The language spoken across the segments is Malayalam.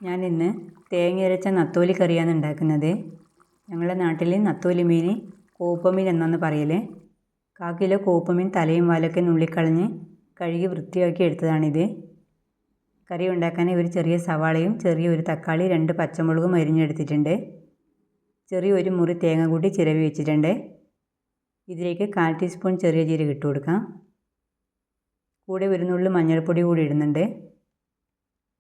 ഞാനിന്ന് തേങ്ങ അരച്ച നത്തോലി കറിയാണ് ഉണ്ടാക്കുന്നത്. ഞങ്ങളുടെ നാട്ടിൽ നത്തോലി മീൻ കൂപ്പമീൻ എന്നാണ് പറയൽ. 1/4 കിലോ കൂപ്പമീൻ തലയും വാലൊക്കെ നുള്ളിക്കളഞ്ഞ് കഴുകി വൃത്തിയാക്കി എടുത്തതാണിത്. കറി ഉണ്ടാക്കാൻ ഒരു ചെറിയ സവാളയും ചെറിയൊരു തക്കാളി 2 പച്ചമുളകും അരിഞ്ഞെടുത്തിട്ടുണ്ട്. ചെറിയൊരു മുറി തേങ്ങ കൂടി ചിരവി വെച്ചിട്ടുണ്ട്. ഇതിലേക്ക് 1/4 ടീസ്പൂൺ ചെറിയ ജീരകം ഇട്ട് കൊടുക്കാം. കൂടെ ഒരു നുള്ളു മഞ്ഞൾപ്പൊടി കൂടി ഇടുന്നുണ്ട്.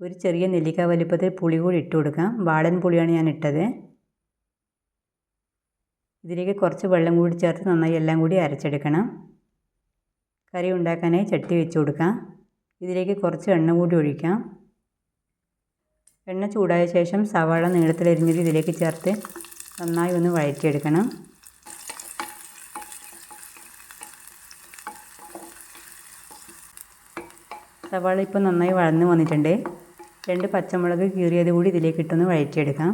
ഒരു ചെറിയ നെല്ലിക്ക വലിപ്പത്തിൽ പുളി കൂടി ഇട്ട് കൊടുക്കാം. വാടൻ പുളിയാണ് ഞാൻ ഇട്ടത്. ഇതിലേക്ക് കുറച്ച് വെള്ളം കൂടി ചേർത്ത് നന്നായി എല്ലാം കൂടി അരച്ചെടുക്കണം. കറി ഉണ്ടാക്കാനായി ചട്ടി വെച്ച് കൊടുക്കാം. ഇതിലേക്ക് കുറച്ച് എണ്ണ കൂടി ഒഴിക്കാം. എണ്ണ ചൂടായ ശേഷം സവാള നീളത്തിലരിഞ്ഞത് ഇതിലേക്ക് ചേർത്ത് നന്നായി ഒന്ന് വഴറ്റിയെടുക്കണം. സവാള ഇപ്പോൾ നന്നായി വഴന്ന് വന്നിട്ടുണ്ട്. 2 പച്ചമുളക് കീറിയത് കൂടി ഇതിലേക്ക് ഇട്ടൊന്ന് വഴറ്റിയെടുക്കാം.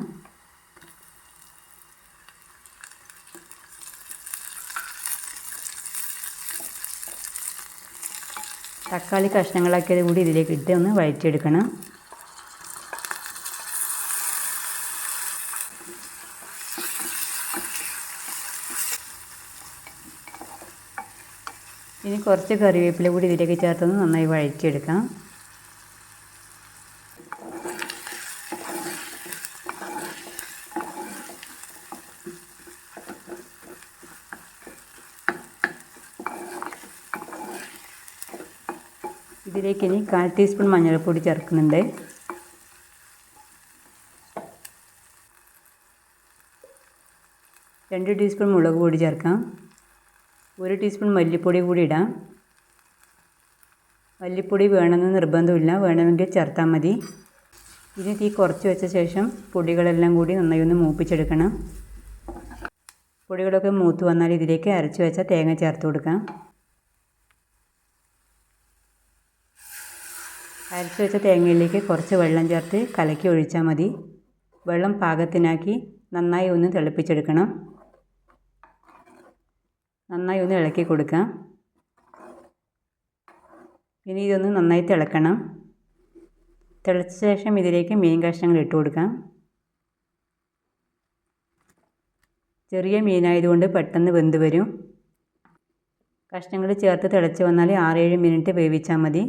തക്കാളി കഷ്ണങ്ങളാക്കിയത് കൂടി ഇതിലേക്ക് ഇട്ട് ഒന്ന് വഴറ്റിയെടുക്കണം. ഇനി കുറച്ച് കറിവേപ്പില കൂടി ഇതിലേക്ക് ചേർത്തൊന്ന് നന്നായി വഴറ്റിയെടുക്കാം. ഇതിലേക്ക് ഇനി 1/4 ടീസ്പൂൺ മഞ്ഞൾപ്പൊടി ചേർക്കുന്നുണ്ട്. 2 ടീസ്പൂൺ മുളക് പൊടി ചേർക്കാം. 1 ടീസ്പൂൺ മല്ലിപ്പൊടി കൂടി ഇടാം. മല്ലിപ്പൊടി വേണമെന്ന് നിർബന്ധമില്ല, വേണമെങ്കിൽ ചേർത്താൽ മതി. ഇനി തീ കുറച്ച് വെച്ച ശേഷം പൊടികളെല്ലാം കൂടി നന്നായി ഒന്ന് മൂപ്പിച്ചെടുക്കണം. പൊടികളൊക്കെ മൂത്ത് വന്നാൽ ഇതിലേക്ക് അരച്ച് വെച്ച തേങ്ങ ചേർത്ത് കൊടുക്കാം. അരച്ച് വെച്ച തേങ്ങയിലേക്ക് കുറച്ച് വെള്ളം ചേർത്ത് കലക്കി ഒഴിച്ചാൽ മതി. വെള്ളം പാകത്തിനാക്കി നന്നായി ഒന്ന് തിളപ്പിച്ചെടുക്കണം. നന്നായി ഒന്ന് ഇളക്കി കൊടുക്കാം. ഇനി ഇതൊന്ന് നന്നായി തിളക്കണം. തിളച്ച ശേഷം ഇതിലേക്ക് മീൻ കഷ്ണങ്ങൾ ഇട്ട് കൊടുക്കാം. ചെറിയ മീനായതുകൊണ്ട് പെട്ടെന്ന് വെന്ത് വരും. കഷ്ണങ്ങൾ ചേർത്ത് തിളച്ച് വന്നാൽ 6-7 മിനിറ്റ് വേവിച്ചാൽ മതി.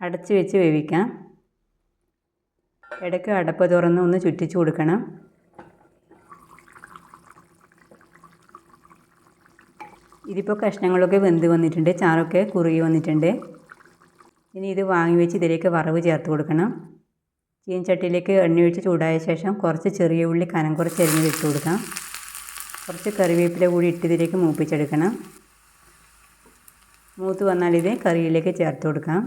അടച്ച് വെച്ച് വേവിക്കാം. ഇടയ്ക്ക് അടപ്പ് തുറന്ന് ഒന്ന് ചുറ്റിച്ച് കൊടുക്കണം. ഇതിപ്പോൾ കഷ്ണങ്ങളൊക്കെ വെന്ത് വന്നിട്ടുണ്ട്, ചാറൊക്കെ കുറുകി വന്നിട്ടുണ്ട്. ഇനി ഇത് വാങ്ങി വെച്ച് ഇതിലേക്ക് വറവ് ചേർത്ത് കൊടുക്കണം. ചീനച്ചട്ടിയിലേക്ക് എണ്ണ ഒഴിച്ച് ചൂടായ ശേഷം കുറച്ച് ചെറിയ ഉള്ളി കനം കുറച്ച് അരിഞ്ഞ് ഇട്ട് കൊടുക്കാം. കുറച്ച് കറിവേപ്പില കൂടി ഇട്ട് ഇതിലേക്ക് മൂപ്പിച്ചെടുക്കണം. മൂത്ത് വന്നാൽ ഇത് കറിയിലേക്ക് ചേർത്ത് കൊടുക്കാം.